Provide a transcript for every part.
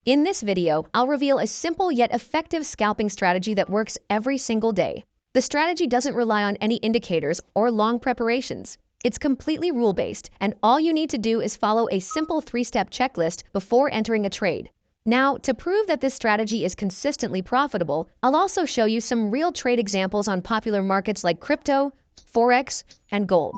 In this video, I'll reveal a simple yet effective scalping strategy that works every single day. The strategy doesn't rely on any indicators or long preparations. It's completely rule-based, and all you need to do is follow a simple 3-step checklist before entering a trade. Now, to prove that this strategy is consistently profitable, I'll also show you some real trade examples on popular markets like crypto, forex, and gold.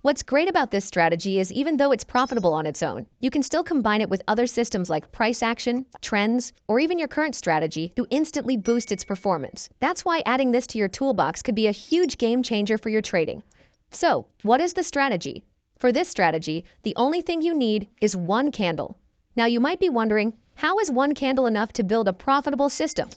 What's great about this strategy is even though it's profitable on its own, you can still combine it with other systems like price action, trends, or even your current strategy to instantly boost its performance. That's why adding this to your toolbox could be a huge game changer for your trading. So, what is the strategy? For this strategy, the only thing you need is one candle. Now you might be wondering, how is one candle enough to build a profitable system?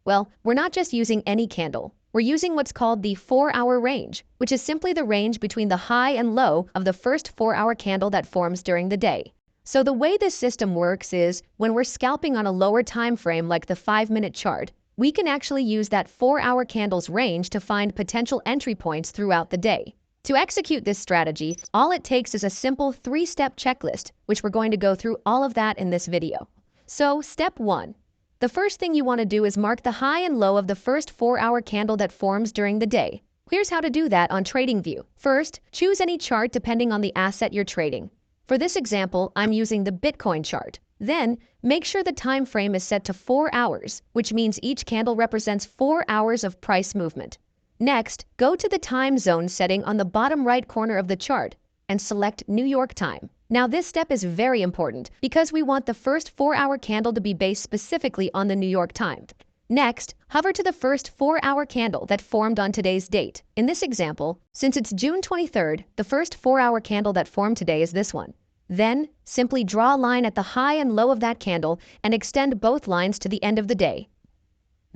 Well, we're not just using any candle. We're using what's called the 4-hour range, which is simply the range between the high and low of the first 4-hour candle that forms during the day. So the way this system works is, when we're scalping on a lower time frame like the 5-minute chart, we can actually use that 4-hour candle's range to find potential entry points throughout the day. To execute this strategy, all it takes is a simple 3-step checklist, which we're going to go through all of that in this video. So, step 1. The first thing you want to do is mark the high and low of the first 4-hour candle that forms during the day. Here's how to do that on TradingView. First, choose any chart depending on the asset you're trading. For this example, I'm using the Bitcoin chart. Then, make sure the time frame is set to 4 hours, which means each candle represents 4 hours of price movement. Next, go to the time zone setting on the bottom right corner of the chart and select New York time. Now this step is very important because we want the first 4-hour candle to be based specifically on the New York time. Next, hover to the first 4-hour candle that formed on today's date. In this example, since it's June 23rd, the first 4-hour candle that formed today is this one. Then, simply draw a line at the high and low of that candle and extend both lines to the end of the day.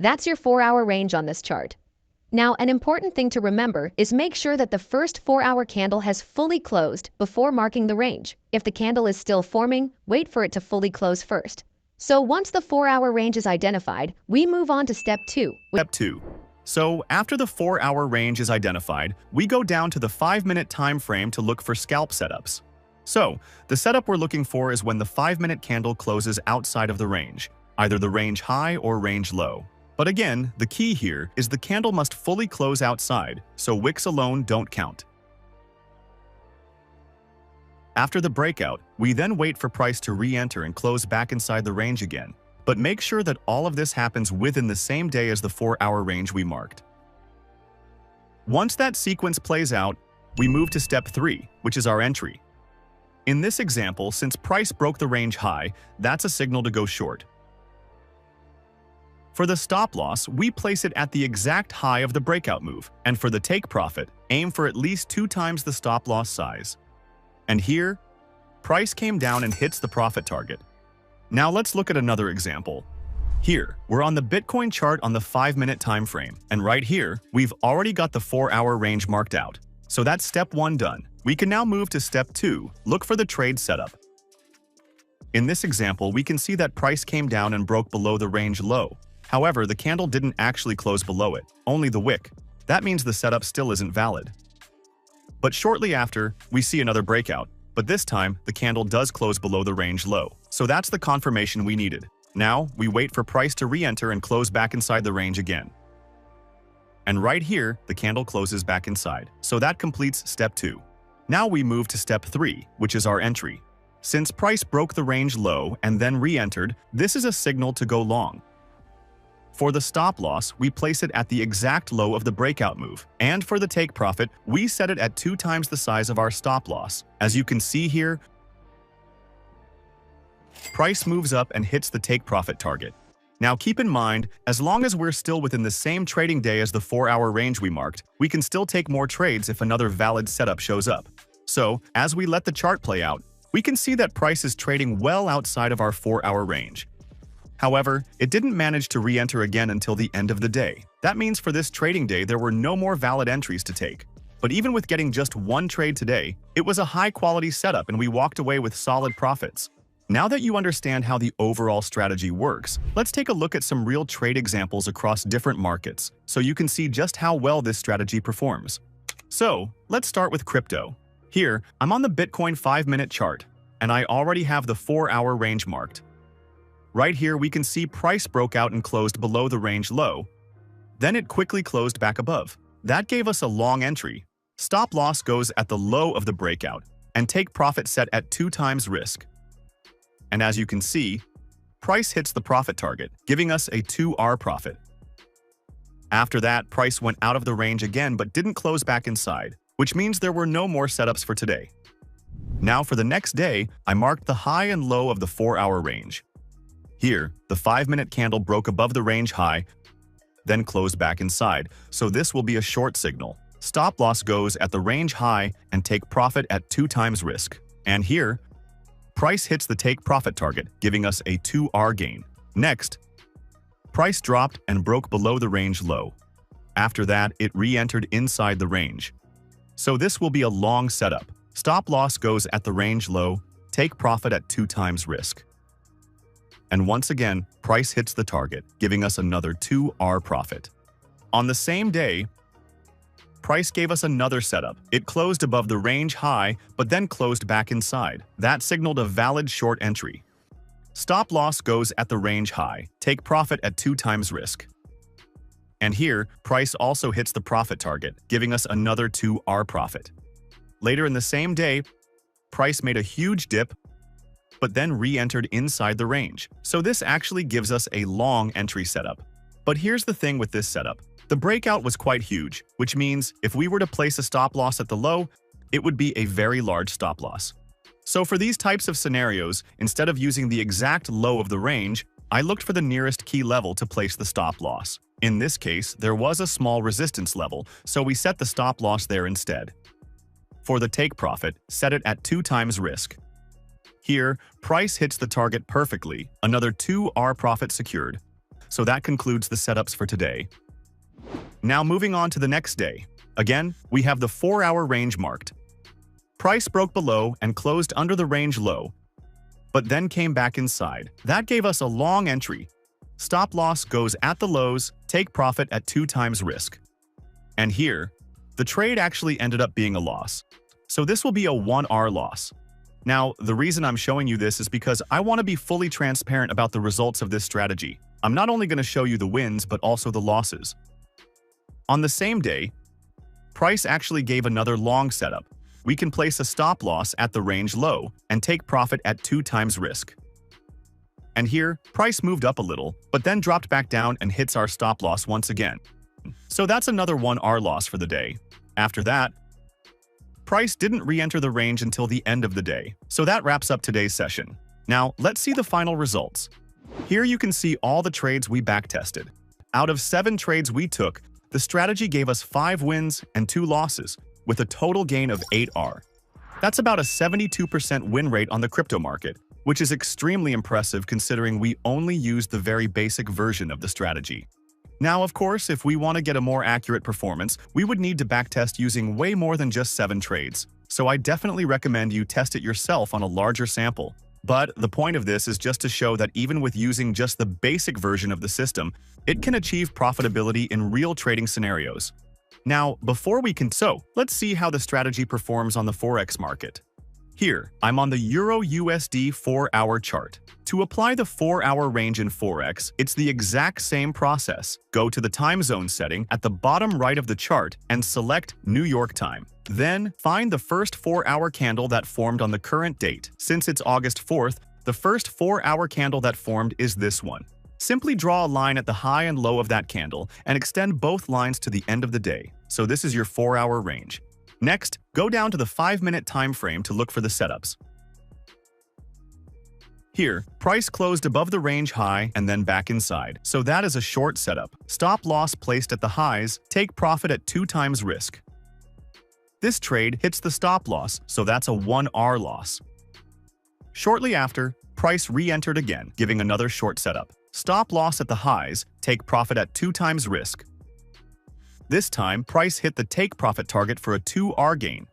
That's your 4-hour range on this chart. Now, an important thing to remember is make sure that the first 4-hour candle has fully closed before marking the range. If the candle is still forming, wait for it to fully close first. So once the 4-hour range is identified, we move on to step 2. Step 2. So after the 4-hour range is identified, we go down to the 5-minute time frame to look for scalp setups. So the setup we're looking for is when the 5-minute candle closes outside of the range, either the range high or range low. But again, the key here is the candle must fully close outside, so wicks alone don't count. After the breakout, we then wait for price to re-enter and close back inside the range again. But make sure that all of this happens within the same day as the 4-hour range we marked. Once that sequence plays out, we move to step 3, which is our entry. In this example, since price broke the range high, that's a signal to go short. For the stop loss, we place it at the exact high of the breakout move, and for the take profit, aim for at least 2 times the stop loss size. And here, price came down and hits the profit target. Now let's look at another example. Here, we're on the Bitcoin chart on the 5-minute time frame, and right here, we've already got the 4-hour range marked out. So that's step 1 done. We can now move to step 2, look for the trade setup. In this example, we can see that price came down and broke below the range low. However, the candle didn't actually close below it, only the wick. That means the setup still isn't valid. But shortly after, we see another breakout, but this time, the candle does close below the range low. So that's the confirmation we needed. Now, we wait for price to re-enter and close back inside the range again. And right here, the candle closes back inside. So that completes step 2. Now we move to step 3, which is our entry. Since price broke the range low and then re-entered, this is a signal to go long. For the stop loss, we place it at the exact low of the breakout move, and for the take profit, we set it at 2 times the size of our stop loss. As you can see here, price moves up and hits the take profit target. Now keep in mind, as long as we're still within the same trading day as the 4-hour range we marked, we can still take more trades if another valid setup shows up. So, as we let the chart play out, we can see that price is trading well outside of our 4-hour range. However, it didn't manage to re-enter again until the end of the day. That means for this trading day, there were no more valid entries to take. But even with getting just 1 trade today, it was a high-quality setup and we walked away with solid profits. Now that you understand how the overall strategy works, let's take a look at some real trade examples across different markets so you can see just how well this strategy performs. So, let's start with crypto. Here, I'm on the Bitcoin 5-minute chart, and I already have the 4-hour range marked. Right here, we can see price broke out and closed below the range low. Then it quickly closed back above. That gave us a long entry. Stop loss goes at the low of the breakout, and take profit set at 2 times risk. And as you can see, price hits the profit target, giving us a 2R profit. After that, price went out of the range again but didn't close back inside, which means there were no more setups for today. Now for the next day, I marked the high and low of the 4-hour range. Here, the 5-minute candle broke above the range high, then closed back inside, so this will be a short signal. Stop loss goes at the range high and take profit at 2 times risk. And here, price hits the take profit target, giving us a 2R gain. Next, price dropped and broke below the range low. After that, it re-entered inside the range. So this will be a long setup. Stop loss goes at the range low, take profit at 2 times risk. And once again, price hits the target, giving us another 2R profit. On the same day, price gave us another setup. It closed above the range high, but then closed back inside. That signaled a valid short entry. Stop loss goes at the range high, take profit at 2 times risk. And here, price also hits the profit target, giving us another 2R profit. Later in the same day, price made a huge dip, but then re-entered inside the range. So this actually gives us a long entry setup. But here's the thing with this setup. The breakout was quite huge, which means if we were to place a stop loss at the low, it would be a very large stop loss. So for these types of scenarios, instead of using the exact low of the range, I looked for the nearest key level to place the stop loss. In this case, there was a small resistance level, so we set the stop loss there instead. For the take profit, set it at 2 times risk. Here, price hits the target perfectly, another 2R profit secured. So that concludes the setups for today. Now moving on to the next day. Again, we have the 4-hour range marked. Price broke below and closed under the range low, but then came back inside. That gave us a long entry. Stop loss goes at the lows, take profit at 2 times risk. And here, the trade actually ended up being a loss. So this will be a 1R loss. Now, the reason I'm showing you this is because I want to be fully transparent about the results of this strategy. I'm not only going to show you the wins, but also the losses. On the same day, price actually gave another long setup. We can place a stop loss at the range low and take profit at 2 times risk. And here, price moved up a little, but then dropped back down and hits our stop loss once again. So that's another 1R loss for the day. After that, price didn't re-enter the range until the end of the day. So that wraps up today's session. Now, let's see the final results. Here you can see all the trades we backtested. Out of 7 trades we took, the strategy gave us 5 wins and 2 losses, with a total gain of 8R. That's about a 72% win rate on the crypto market, which is extremely impressive considering we only used the very basic version of the strategy. Now, of course, if we want to get a more accurate performance, we would need to backtest using way more than just 7 trades. So I definitely recommend you test it yourself on a larger sample. But the point of this is just to show that even with using just the basic version of the system, it can achieve profitability in real trading scenarios. Now, before we can, let's see how the strategy performs on the Forex market. Here, I'm on the Euro-USD 4-hour chart. To apply the 4-hour range in Forex, it's the exact same process. Go to the time zone setting at the bottom right of the chart and select New York time. Then, find the first 4-hour candle that formed on the current date. Since it's August 4th, the first 4-hour candle that formed is this one. Simply draw a line at the high and low of that candle and extend both lines to the end of the day. So this is your 4-hour range. Next, go down to the 5-minute time frame to look for the setups. Here, price closed above the range high and then back inside, so that is a short setup. Stop loss placed at the highs, take profit at 2 times risk. This trade hits the stop loss, so that's a 1R loss. Shortly after, price re-entered again, giving another short setup. Stop loss at the highs, take profit at 2 times risk. This time, price hit the take profit target for a 2R gain.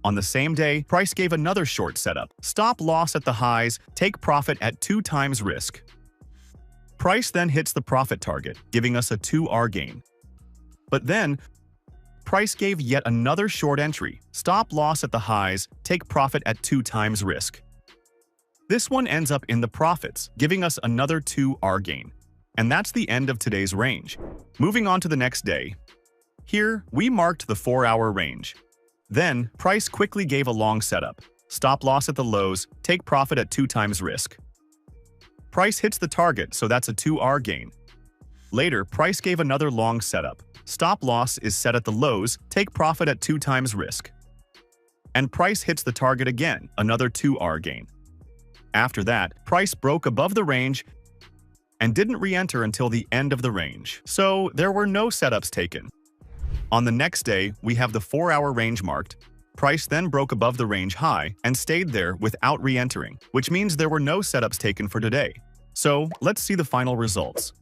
On the same day, price gave another short setup. Stop loss at the highs, take profit at 2 times risk. Price then hits the profit target, giving us a 2R gain. But then, price gave yet another short entry. Stop loss at the highs, take profit at 2 times risk. This one ends up in the profits, giving us another 2R gain. And that's the end of today's range. Moving on to the next day. Here, we marked the 4-hour range. Then, price quickly gave a long setup. Stop loss at the lows, take profit at 2 times risk. Price hits the target, so that's a 2R gain. Later, price gave another long setup. Stop loss is set at the lows, take profit at 2 times risk. And price hits the target again, another 2R gain. After that, price broke above the range and didn't re-enter until the end of the range, so there were no setups taken. On the next day, we have the 4-hour range marked. Price then broke above the range high and stayed there without re-entering, which means there were no setups taken for today. So, let's see the final results.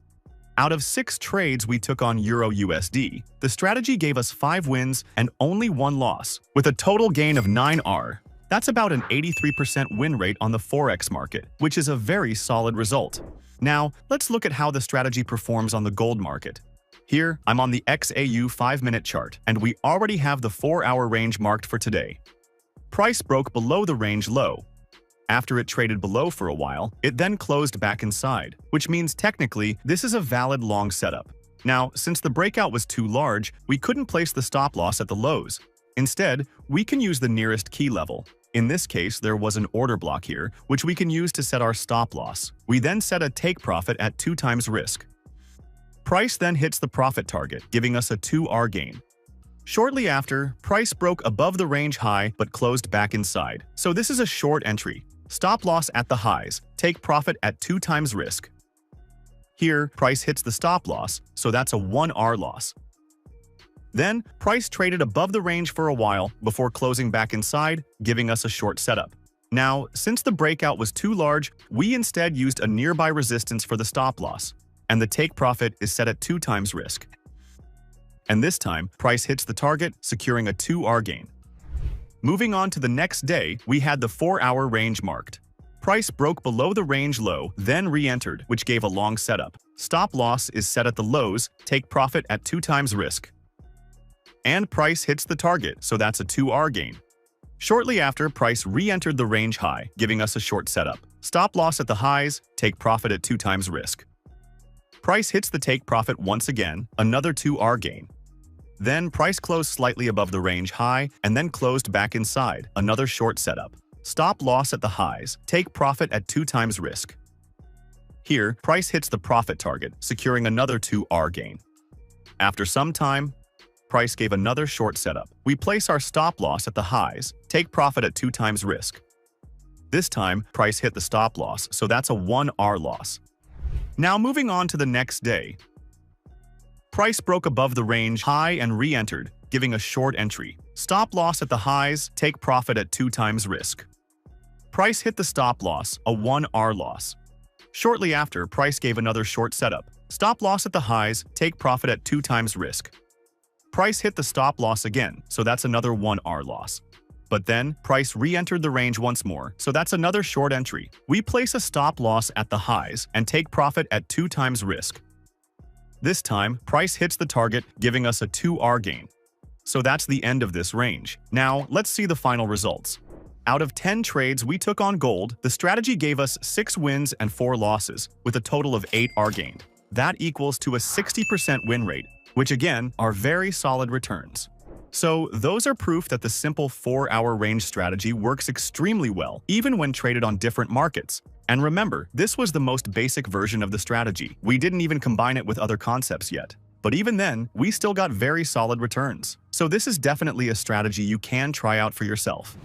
Out of 6 trades we took on Euro USD, the strategy gave us 5 wins and only 1 loss, with a total gain of 9R. That's about an 83% win rate on the Forex market, which is a very solid result. Now, let's look at how the strategy performs on the gold market. Here, I'm on the XAU 5-minute chart, and we already have the 4-hour range marked for today. Price broke below the range low. After it traded below for a while, it then closed back inside, which means technically this is a valid long setup. Now, since the breakout was too large, we couldn't place the stop loss at the lows. Instead, we can use the nearest key level. In this case, there was an order block here, which we can use to set our stop loss. We then set a take profit at 2 times risk. Price then hits the profit target, giving us a 2R gain. Shortly after, price broke above the range high but closed back inside. So this is a short entry. Stop loss at the highs, take profit at 2 times risk. Here, price hits the stop loss, so that's a 1R loss. Then, price traded above the range for a while before closing back inside, giving us a short setup. Now, since the breakout was too large, we instead used a nearby resistance for the stop loss, and the take profit is set at 2 times risk. And this time, price hits the target, securing a 2R gain. Moving on to the next day, we had the 4-hour range marked. Price broke below the range low, then re-entered, which gave a long setup. Stop loss is set at the lows, take profit at 2 times risk. And price hits the target, so that's a 2R gain. Shortly after, price re-entered the range high, giving us a short setup. Stop loss at the highs, take profit at 2 times risk. Price hits the take profit once again, another 2R gain. Then price closed slightly above the range high and then closed back inside, another short setup. Stop loss at the highs, take profit at 2 times risk. Here, price hits the profit target, securing another 2R gain. After some time, price gave another short setup. We place our stop loss at the highs, take profit at 2 times risk. This time, price hit the stop loss, so that's a 1R loss. Now moving on to the next day. Price broke above the range high and re-entered, giving a short entry. Stop loss at the highs, take profit at 2 times risk. Price hit the stop loss, a 1R loss. Shortly after, price gave another short setup. Stop loss at the highs, take profit at 2 times risk. Price hit the stop loss again, so that's another 1R loss. But then, price re-entered the range once more, so that's another short entry. We place a stop loss at the highs and take profit at 2 times risk. This time, price hits the target, giving us a 2R gain. So that's the end of this range. Now, let's see the final results. Out of 10 trades we took on gold, the strategy gave us 6 wins and 4 losses, with a total of 8R gained. That equals to a 60% win rate, which again are very solid returns. So those are proof that the simple 4-hour range strategy works extremely well, even when traded on different markets. And remember, this was the most basic version of the strategy. We didn't even combine it with other concepts yet. But even then, we still got very solid returns. So this is definitely a strategy you can try out for yourself.